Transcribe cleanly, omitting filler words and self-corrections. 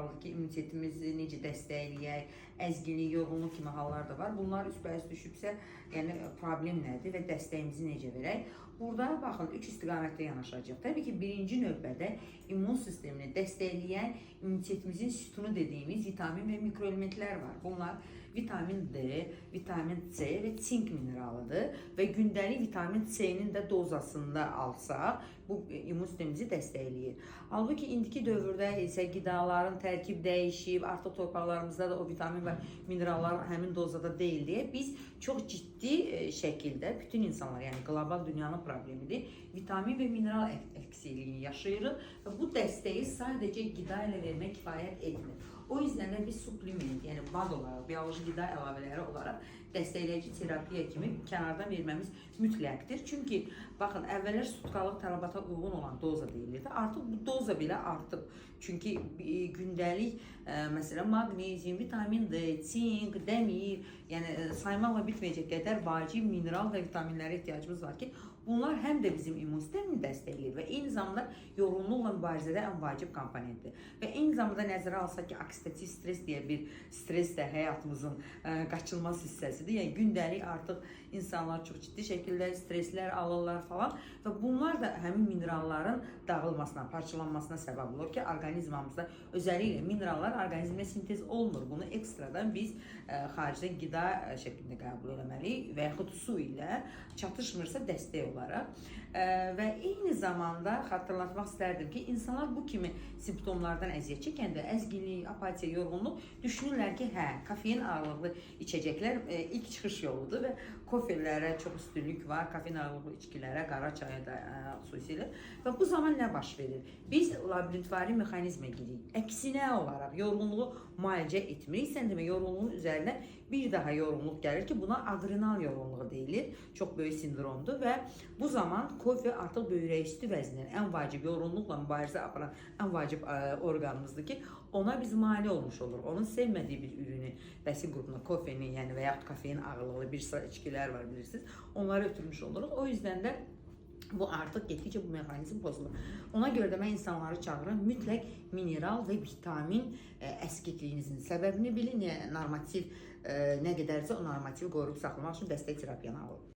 halbuki immunitetimizi necə dəstəkləyək, əzginlik, yorğunluq kimi hallar da var. Bunlar üstbəüz düşübsə, yəni problem nədir və dəstəyimizi necə verək? Burada baxın, 3 istiqamətdə yanaşacaq. Təbii ki, birinci növbədə immun sistemini dəstəkləyən immunitetimizin sütunu dediyimiz vitamin və mikroelementlər var. Bunlar vitamin D, vitamin C və sink mineralıdır və gündəlik vitamin C-nin də dozasında alsaq, bu immun sistemimizi dəstəkləyir. Halbuki indiki dövrdə isə qidaların tərkib dəyişib, artıq torpaqlarımızda da o vitamin və minerallar həmin dozada deyil deyə biz çox ciddi şəkildə bütün insanlar, yəni qlobal dünyanın problemidir, vitamin və mineral əksiliyini yaşayırıq və bu dəstəyi sadəcə qida ilə vermək kifayət etmir. O yüzden de biz supplement, yəni BAD olaraq, bioloji qida əlavələri olaraq dəstəkləyici terapiya kimi kənardan verməmiz mütləqdir. Çünki baxın, əvvəllər sutkalıq tələbata uyğun olan doza deyilirdi. Artıq bu doza belə artıb. Çünki gündəlik məsələn maqnezium, vitamin D, sink, dəmir, yəni saymaqla bitməyəcək qədər vacib mineral və vitaminlərə ehtiyacımız var ki, bunlar həm də bizim immun sistemini dəstəkləyir və eyni zamanda yorğunluqla mübarizədə ən vacib komponentdir. Və eyni zamanda nəzərə alsaq ki, oksidativ stres deyə bir stres də həyatımızın qaçılmaz hissəsidir. Yəni gündəlik artıq insanlar çox ciddi şəkildə streslər alırlar falan və bunlar da həmin mineralların dağılmasına, parçalanmasına səbəb olur ki, orqanizmamızda özəlliklə minerallar orqanizmdə sintez olmur. Bunu ekstradan biz xaricdən qida şəklində qəbul etməliyik və yaxud su ilə çatışmırsa dəstək olaraq. Və eyni zamanda xatırlatmaq istərdim ki, insanlar bu kimi simptomlardan əziyyət çəkəndə əzginlik, apatiya, yorğunluq düşünürlər ki, hə, kafein ağırlıqlı içəcəklər ilk çıxış yoludur və kofelərə çox üstünlük var, kafein ağırlıqlı içkilərə, qara çaya da xüsusilə. Və bu zaman nə baş verir? Biz laboratuvari mexanizmə girik. Əksinə olaraq yorğunluğu müalicə etmirik. Sən demə, yorğunluğun üzərinə bir daha yorğunluq gəlir ki, buna adrenal yorğunluğu deyilir. Çox böyük sindromdur və bu zaman kofe artıq böyrək üstü vəzinin ən vacib yorğunluqla mübarizə aparan ən vacib orqanımızdır ki, ona biz mane olmuş olur. Onun sevmədiyi bir ürünü, bəsin qrupuna, kofenin, yəni və yaxud kafein ağırlıqlı bir sıra içkilər var bilirsiniz. Onları ötürmüş oluruq. O yüzden də bu artıq getdikcə bu mexanizm pozulur. Ona görə də mən insanları çağırıram, mütləq mineral və vitamin əskikliyinizin səbəbini bilin, normativ nə qədərsə o normativi qoruyub saxlamaq üçün dəstək terapiyanı alın.